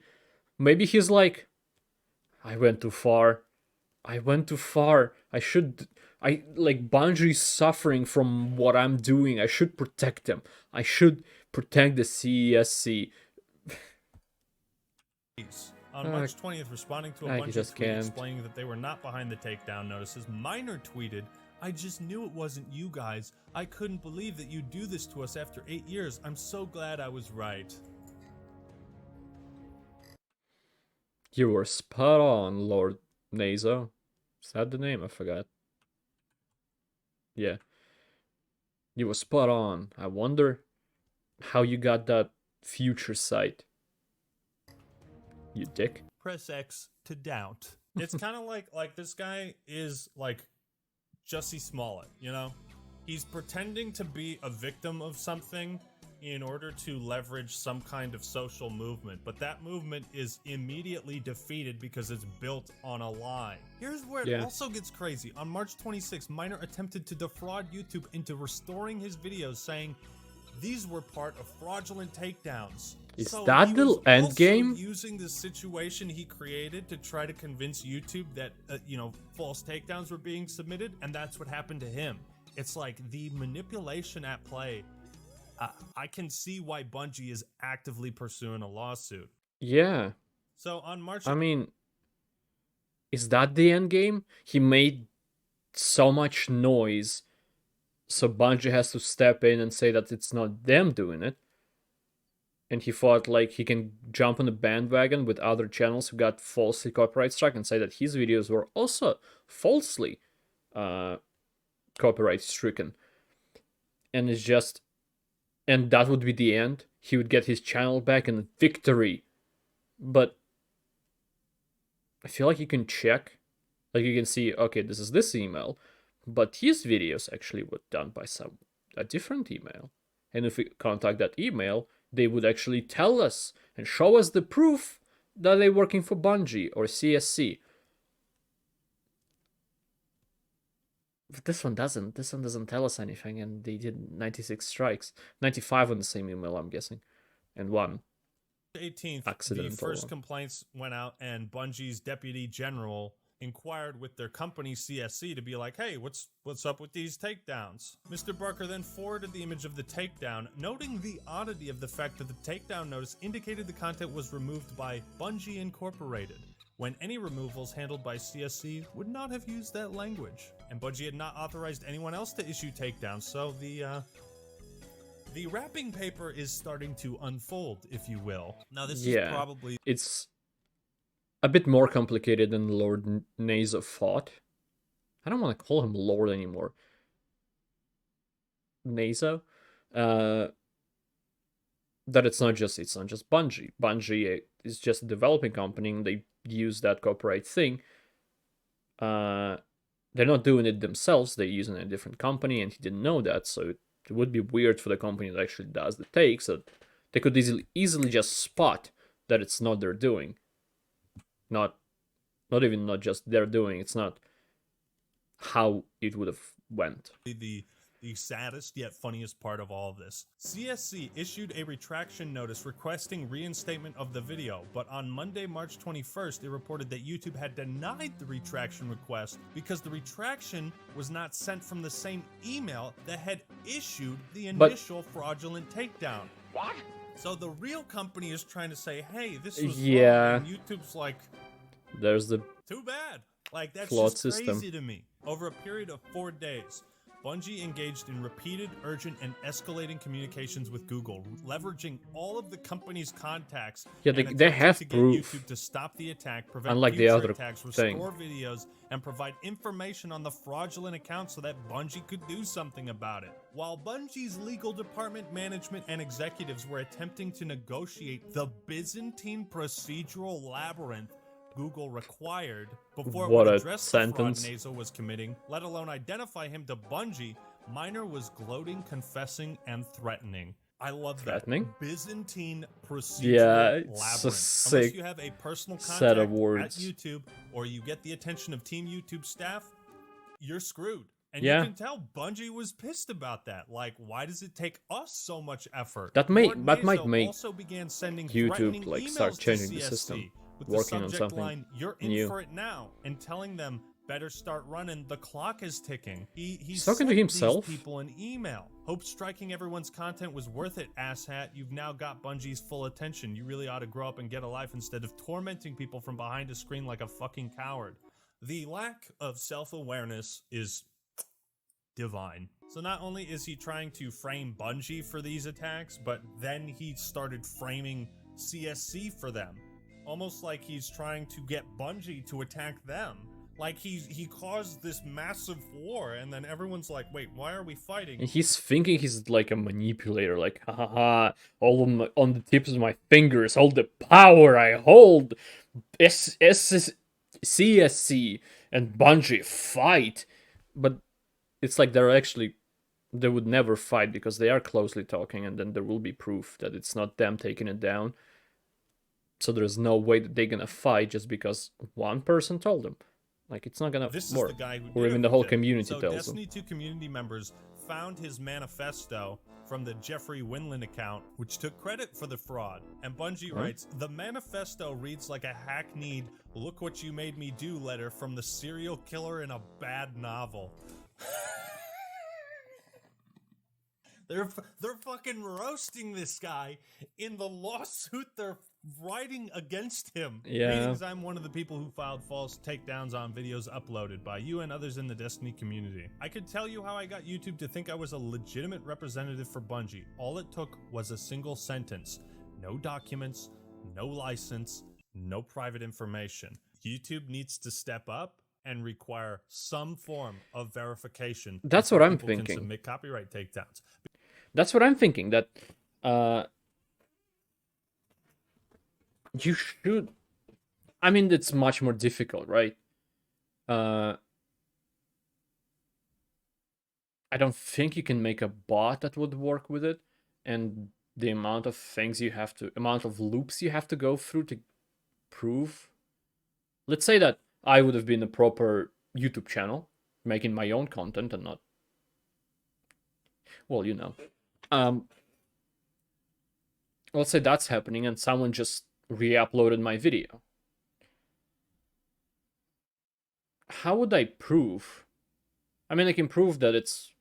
Maybe he's like, I went too far. Bungie's suffering from what I'm doing. I should protect them. I should protect the CSC. On March 20th, responding to a bunch of tweets explaining that they were not behind the takedown notices, Miner tweeted, I just knew it wasn't you guys. I couldn't believe that you'd do this to us after 8 years. I'm so glad I was right. You were spot on, Lord Nazo. Is that the name? I forgot. Yeah. You were spot on. I wonder how you got that future sight. You dick. Press X to doubt. It's kind of like this guy is like Jussie Smollett, He's pretending to be a victim of something in order to leverage some kind of social movement, but that movement is immediately defeated because it's built on a lie. Here's where it also gets crazy. On March 26th, Miner attempted to defraud YouTube into restoring his videos, saying these were part of fraudulent takedowns. Is that the end game? Using the situation he created to try to convince YouTube that false takedowns were being submitted, and that's what happened to him. It's like the manipulation at play. I can see why Bungie is actively pursuing a lawsuit. Yeah. So on March... I mean, is that the end game? He made so much noise, so Bungie has to step in and say that it's not them doing it. And he thought like he can jump on the bandwagon with other channels who got falsely copyright struck and say that his videos were also falsely copyright stricken. And it's just... And that would be the end. He would get his channel back and victory. But I feel like you can check. Like you can see, okay, this is this email. But his videos actually were done by a different email. And if we contact that email, they would actually tell us and show us the proof that they're working for Bungie or CSC. But this one doesn't. This one doesn't tell us anything, and they did 96 strikes. 95 on the same email, I'm guessing. And one 18th, the first complaints went out, and Bungie's deputy general inquired with their company CSC to be like, hey, what's up with these takedowns? Mr. Barker then forwarded the image of the takedown, noting the oddity of the fact that the takedown notice indicated the content was removed by Bungie Incorporated. when any removals handled by CSC would not have used that language. And Bungie had not authorized anyone else to issue takedowns, so the wrapping paper is starting to unfold, if you will. Now, this is probably... It's a bit more complicated than Lord Nazo thought. I don't want to call him Lord anymore. Nazo? That it's not just Bungie. Bungie is just a developing company, and they use that copyright thing. They're not doing it themselves, they're using a different company, and he didn't know that, so it would be weird for the company that actually does the takes, that they could easily just spot that it's not their doing. Not just their doing, it's not how it would have went. The saddest yet funniest part of all of this. CSC issued a retraction notice requesting reinstatement of the video, but on Monday, March 21st, it reported that YouTube had denied the retraction request because the retraction was not sent from the same email that had issued the initial fraudulent takedown. What? So the real company is trying to say, hey, this was Yeah. wrong, and YouTube's like, there's the too bad. Like, that's flawed just system. crazy to me. Over a period of 4 days, Bungie engaged in repeated, urgent, and escalating communications with Google, leveraging all of the company's contacts. Yeah, and they have to get proof. YouTube to stop the attack, prevent Unlike the future other attacks, thing. restore videos, and provide information on the fraudulent account so that Bungie could do something about it. While Bungie's legal department, management, and executives were attempting to negotiate the Byzantine procedural labyrinth Google required before it What would a address the sentence. fraud Nazo was committing, let alone identify him to Bungie, Miner was gloating, confessing, and threatening. I love Threatening? that. Byzantine procedural Yeah, it's a labyrinth. sick Unless you have a personal set contact of at words. YouTube, or you get the attention of Team YouTube staff, you're screwed. And Yeah. you can tell Bungie was pissed about that. Like, why does it take us so much effort? That Lord might Nazo make also began sending YouTube, threatening like, emails start to changing the CSC system, with working the on subject something line, "You're in new. for it now," and telling them better start running. The clock is ticking. He's talking to sent himself? These people an email. Hope striking everyone's content was worth it, asshat. You've now got Bungie's full attention. You really ought to grow up and get a life instead of tormenting people from behind a screen like a fucking coward. The lack of self-awareness is divine. So not only is he trying to frame Bungie for these attacks, but then he started framing CSC for them. Almost like he's trying to get Bungie to attack them. Like he caused this massive war, and then everyone's like, wait, why are we fighting? And he's thinking he's like a manipulator, like, ha ha ha, all on the tips of my fingers, all the power I hold. CSC and Bungie fight. But it's like they would never fight because they are closely talking, and then there will be proof that it's not them taking it down. So there's no way that they're gonna fight just because one person told them. Like, it's not gonna This work. is the guy who Or did even the whole everything. community so tells Destiny them. 2 community members found his manifesto from the Jeffrey Winland account, which took credit for the fraud. And Bungie writes, the manifesto reads like a hackneyed "look what you made me do" letter from the serial killer in a bad novel. They're fucking roasting this guy in the lawsuit they're writing against him. Yeah. Greetings, I'm one of the people who filed false takedowns on videos uploaded by you and others in the Destiny community. I could tell you how I got YouTube to think I was a legitimate representative for Bungie. All it took was a single sentence. No documents, no license, no private information. YouTube needs to step up and require some form of verification. That's before what I'm people can thinking. submit copyright takedowns. That's what I'm thinking, that you should... I mean, it's much more difficult, right? I don't think you can make a bot that would work with it, and the amount of loops you have to go through to prove. Let's say that I would have been a proper YouTube channel, making my own content and not... Well, you know. Let's say that's happening and someone just re-uploaded my video. How would I prove? I mean, I can prove that it's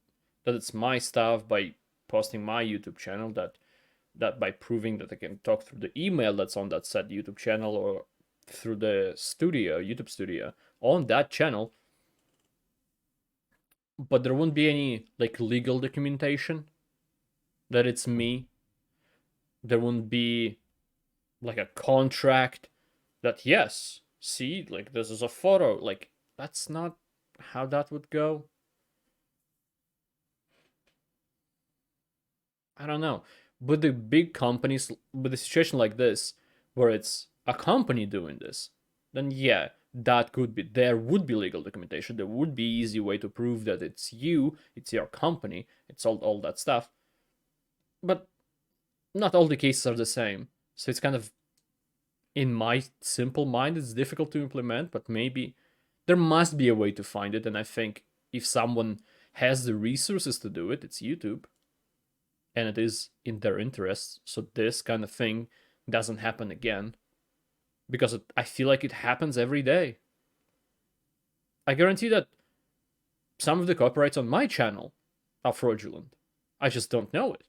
my stuff by posting my YouTube channel, that by proving that I can talk through the email that's on that said YouTube channel, or through the studio, YouTube studio, on that channel, but there won't be any like legal documentation that it's me. There won't be like a contract that, yes, see, like this is a photo. Like, that's not how that would go. I don't know. With the big companies, with a situation like this, where it's a company doing this, then yeah, that could be, there would be legal documentation. There would be easy way to prove that it's you, it's your company, it's all that stuff. But not all the cases are the same. So it's kind of, in my simple mind, it's difficult to implement, but maybe there must be a way to find it. And I think if someone has the resources to do it, it's YouTube. And it is in their interests, so this kind of thing doesn't happen again. Because I feel like it happens every day. I guarantee that some of the copyrights on my channel are fraudulent. I just don't know it.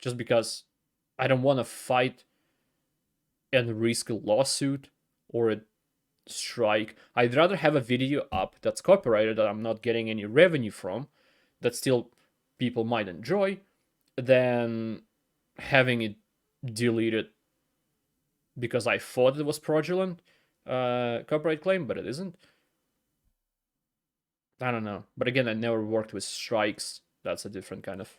Just because I don't want to fight and risk a lawsuit or a strike. I'd rather have a video up that's copyrighted, that I'm not getting any revenue from, that still people might enjoy, than having it deleted because I thought it was fraudulent copyright claim, but it isn't. I don't know. But again, I never worked with strikes. That's a different kind of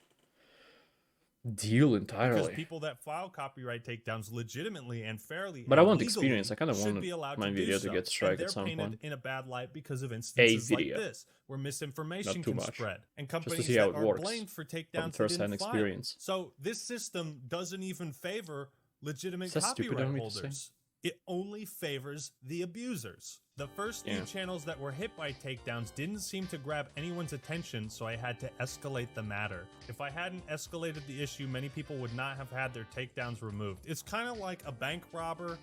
deal entirely. Because people that file copyright takedowns legitimately and fairly, but I want legally experience. I kind of should want be allowed my to video do to get so. struck And at some they're painted point. in a bad light because of instances like video. this, where misinformation Not too can much. spread, and Just to companies see how that it are works blamed for from takedowns that first-hand didn't file. experience. So this system doesn't even favor legitimate Is that stupid copyright of me to say? holders. It only favors the abusers. The first few channels that were hit by takedowns didn't seem to grab anyone's attention, so I had to escalate the matter. If I hadn't escalated the issue, many people would not have had their takedowns removed. It's kind of like a bank robber,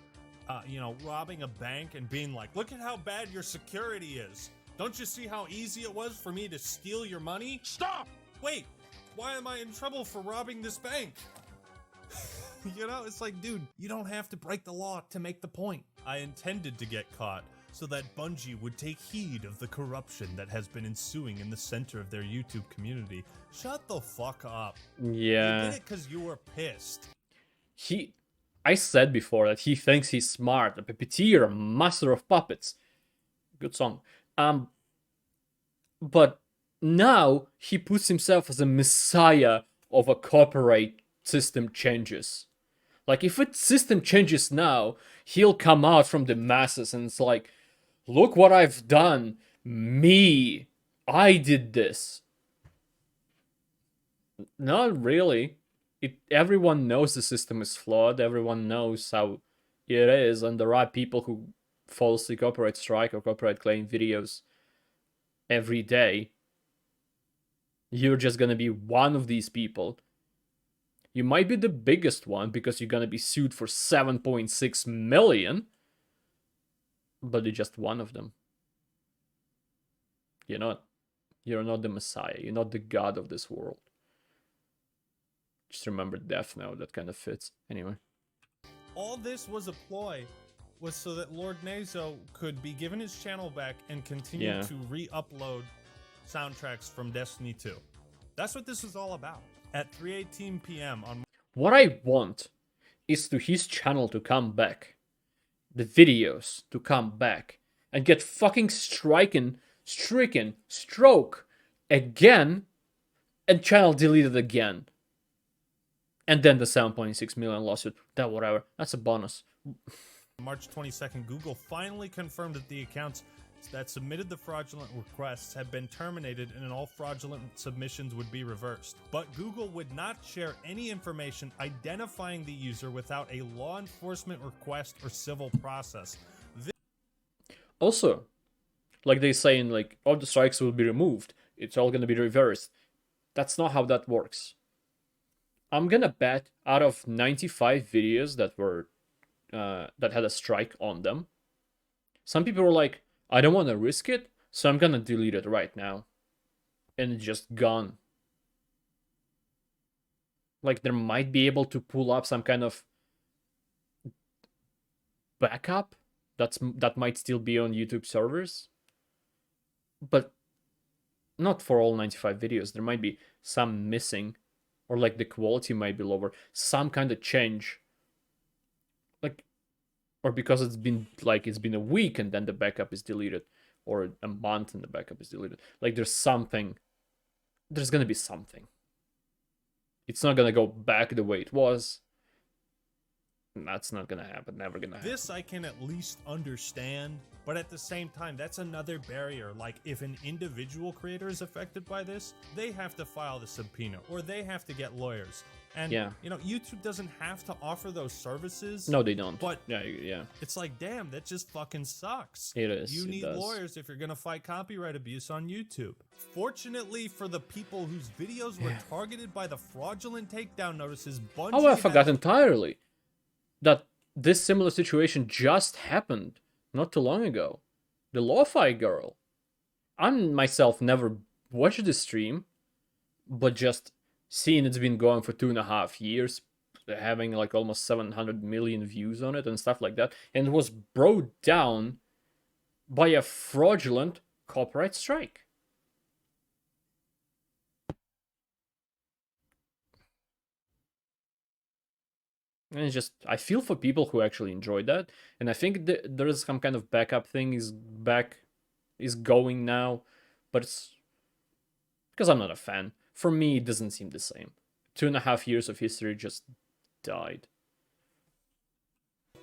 robbing a bank and being like, look at how bad your security is. Don't you see how easy it was for me to steal your money? Stop! Wait, why am I in trouble for robbing this bank? You know, it's like, dude, you don't have to break the law to make the point. I intended to get caught so that Bungie would take heed of the corruption that has been ensuing in the center of their YouTube community. Shut the fuck up. Yeah. You did it because you were pissed. I said before that he thinks he's smart, a puppeteer, a master of puppets. Good song. But now he puts himself as a messiah of a copyright system changes. Like, if a system changes now, he'll come out from the masses and it's like, look what I've done. Me. I did this. Not really. Everyone knows the system is flawed. Everyone knows how it is. And there are people who falsely copyright strike or copyright claim videos every day. You're just gonna be one of these people. You might be the biggest one because you're gonna be sued for 7.6 million, but you're just one of them. You're not the Messiah. You're not the God of this world. Just remember Death Note. That kind of fits. Anyway. All this was a ploy, was so that Lord Nazo could be given his channel back and continue to re-upload soundtracks from Destiny 2. That's what this is all about. At 3:18 p.m. on... What I want is to his channel to come back. The videos to come back. And get fucking stricken, stroke again, and channel deleted again. And then the 7.6 million lawsuit. That whatever. That's a bonus. March 22nd, Google finally confirmed that the accounts that submitted the fraudulent requests had been terminated and all fraudulent submissions would be reversed. But Google would not share any information identifying the user without a law enforcement request or civil process. Also, like they say in like, all the strikes will be removed. It's all gonna be reversed. That's not how that works. I'm gonna bet out of 95 videos that were that had a strike on them, some people were like, I don't want to risk it, so I'm gonna delete it right now. And it's just gone. Like, there might be able to pull up some kind of backup that might still be on YouTube servers, but not for all 95 videos. There might be some missing, or like the quality might be lower, some kind of change, like, or because it's been a week and then the backup is deleted, or a month and the backup is deleted. Like there's gonna be something. It's not gonna go back the way it was. That's not gonna happen. Never gonna happen. This I can at least understand, but at the same time, that's another barrier. Like, if an individual creator is affected by this, they have to file the subpoena, or they have to get lawyers. And, Yeah. you know, YouTube doesn't have to offer those services. No, they don't. But yeah. it's like, damn, that just fucking sucks. It is. You it need does. lawyers if you're gonna fight copyright abuse on YouTube. Fortunately for the people whose videos were targeted by the fraudulent takedown notices, Bungie Oh, I forgot has- entirely that this similar situation just happened not too long ago. The Lo-Fi girl. I myself never watched the stream, but just seeing it's been going for 2.5 years, having like almost 700 million views on it and stuff like that, and it was brought down by a fraudulent copyright strike. And it's just, I feel for people who actually enjoyed that, and I think there is some kind of backup thing is going now, but it's because I'm not a fan. For me, it doesn't seem the same. 2.5 years of history just died.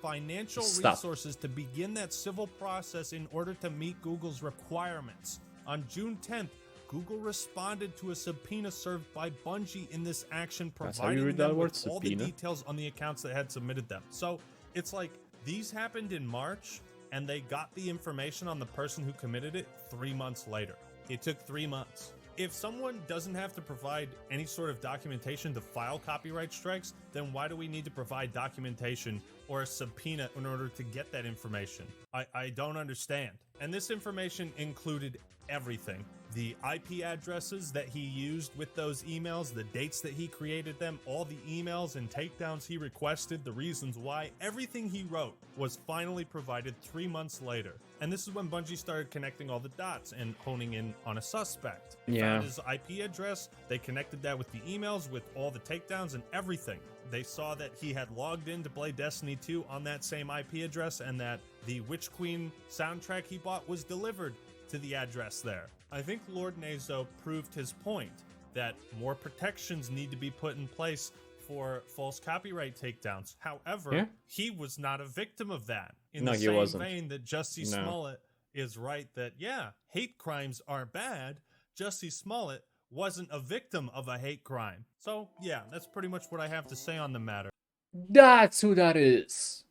Financial Stop. resources to begin that civil process in order to meet Google's requirements. On June 10th, Google responded to a subpoena served by Bungie in this action, That's how you providing read that them word, with all the subpoena. details on the accounts that had submitted them. So it's like these happened in March, and they got the information on the person who committed it 3 months later. It took 3 months. If someone doesn't have to provide any sort of documentation to file copyright strikes, then why do we need to provide documentation or a subpoena in order to get that information? I don't understand. And this information included everything. The IP addresses that he used with those emails, the dates that he created them, all the emails and takedowns he requested, the reasons why, everything he wrote was finally provided 3 months later. And this is when Bungie started connecting all the dots and honing in on a suspect. They found his IP address, they connected that with the emails, with all the takedowns and everything. They saw that he had logged in to play Destiny 2 on that same IP address, and that the Witch Queen soundtrack he bought was delivered to the address there. I think Lord Nazo proved his point that more protections need to be put in place for false copyright takedowns. However, he was not a victim of that. In No, the he same wasn't. vein that Jussie No. Smollett is right that, yeah, hate crimes are bad, Jussie Smollett wasn't a victim of a hate crime. So, yeah, that's pretty much what I have to say on the matter. That's who that is.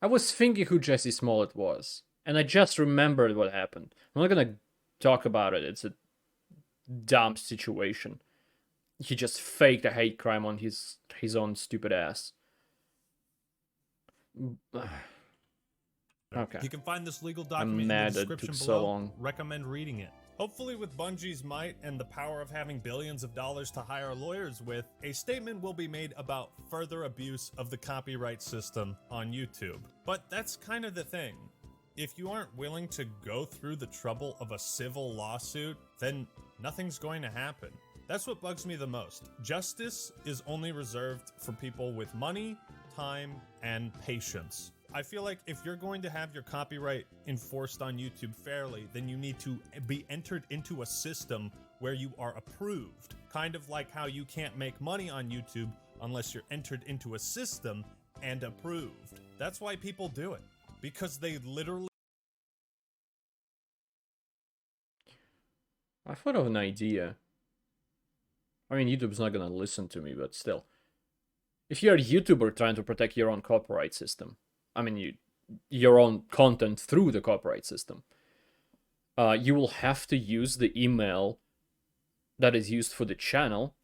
I was thinking who Jesse Smollett was, and I just remembered what happened. I'm not gonna talk about it. It's a dumb situation. He just faked a hate crime on his own stupid ass. Okay. You can find this legal I'm document in mad the it description took below. so long. Recommend reading it. Hopefully, with Bungie's might and the power of having billions of dollars to hire lawyers with, a statement will be made about further abuse of the copyright system on YouTube. But that's kind of the thing. If you aren't willing to go through the trouble of a civil lawsuit, then nothing's going to happen. That's what bugs me the most. Justice is only reserved for people with money, time, and patience. I feel like if you're going to have your copyright enforced on YouTube fairly, then you need to be entered into a system where you are approved. Kind of like how you can't make money on YouTube unless you're entered into a system and approved. That's why people do it. Because they literally... I thought of an idea. I mean, YouTube's not gonna listen to me, but still. If you're a YouTuber trying to protect your own copyright system, I mean, your own content through the copyright system, you will have to use the email that is used for the channel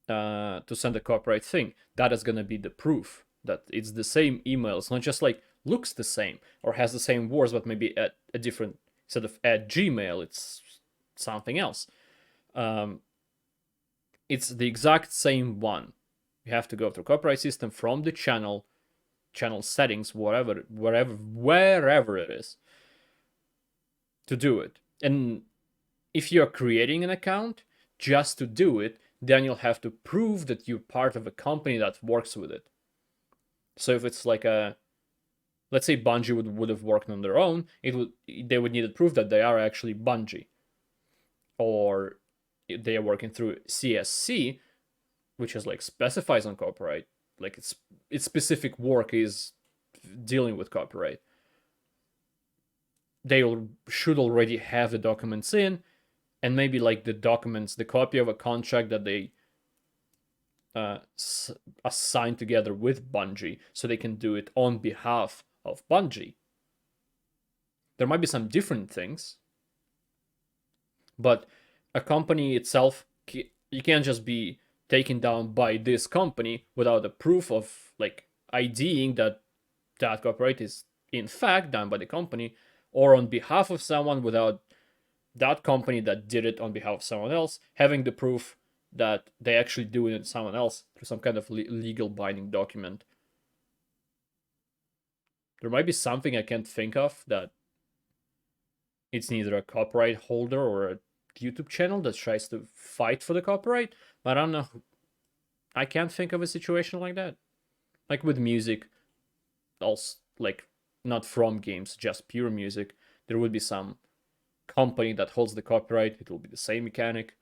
to send a copyright thing. That is gonna be the proof that it's the same email. It's not just like looks the same or has the same words, but maybe at a different, instead of at Gmail, it's something else. It's the exact same one. You have to go through copyright system from the channel channel settings, wherever it is, to do it. And if you're creating an account just to do it, then you'll have to prove that you're part of a company that works with it. So if it's like let's say Bungie would have worked on their own, they would need to prove that they are actually Bungie, or they are working through CSC, which is like specifies on copyright, like its specific work is dealing with copyright. They should already have the documents in, and maybe like the documents, the copy of a contract that they assign together with Bungie, so they can do it on behalf of Bungie. There might be some different things, but a company itself, you can't just be taken down by this company without a proof of like IDing that copyright is in fact done by the company or on behalf of someone, without that company that did it on behalf of someone else having the proof that they actually do it to someone else through some kind of legal binding document. There might be something I can't think of that it's neither a copyright holder or a YouTube channel that tries to fight for the copyright, but I don't know. I can't think of a situation like that. Like with music, also, like not from games, just pure music, there would be some company that holds the copyright. It will be the same mechanic.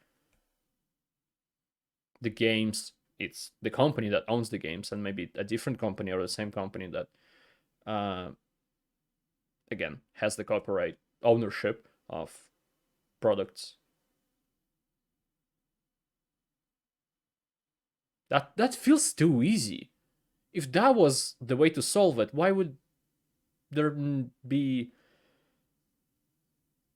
The games, it's the company that owns the games, and maybe a different company or the same company that again has the copyright ownership of products. That feels too easy. If that was the way to solve it, why would there be...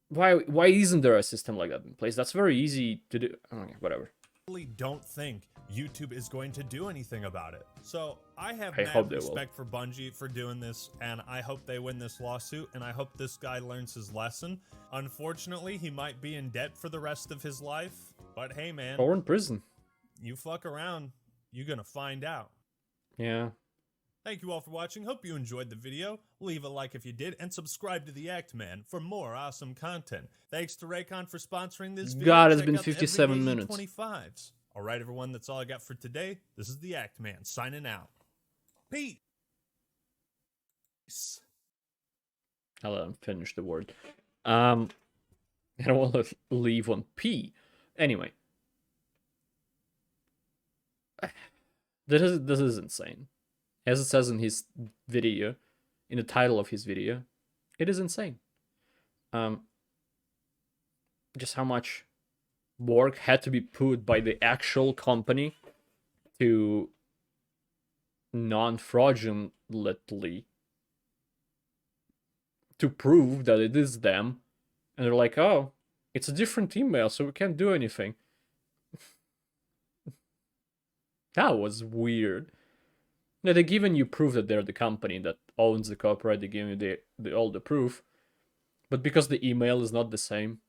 Why isn't there a system like that in place? That's very easy to do. Okay, whatever. Really don't think YouTube is going to do anything about it. So I have I hope mad they will. respect for Bungie for doing this, and I hope they win this lawsuit, and I hope this guy learns his lesson. Unfortunately, he might be in debt for the rest of his life, but hey man, Or in prison. you fuck around, you're gonna find out. Yeah. Thank you all for watching. Hope you enjoyed the video. Leave a like if you did, and subscribe to the Act Man for more awesome content. Thanks to Raycon for sponsoring this video. God, it's Check been out the 57 Everyday minutes. E25s. All right, everyone, that's all I got for today. This is the Act Man signing out. Peace. I'll let him finish the word. I don't want to leave on P. Anyway. This is insane. As it says in his video, in the title of his video, it is insane. Just how much work had to be put by the actual company to non-fraudulently to prove that it is them, and they're like, oh, it's a different email, so we can't do anything. That was weird. Yeah, they're giving you proof that they're the company that owns the copyright. They give you all the proof, but because the email is not the same,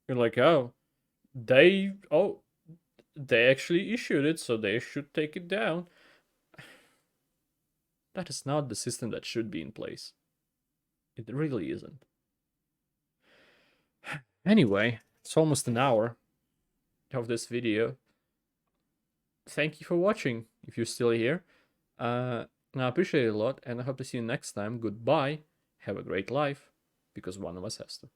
you're like, oh, they actually issued it, so they should take it down. That is not the system that should be in place. It really isn't. Anyway, it's almost an hour of this video. Thank you for watching, if you're still here. I appreciate it a lot, and I hope to see you next time. Goodbye. Have a great life, because one of us has to.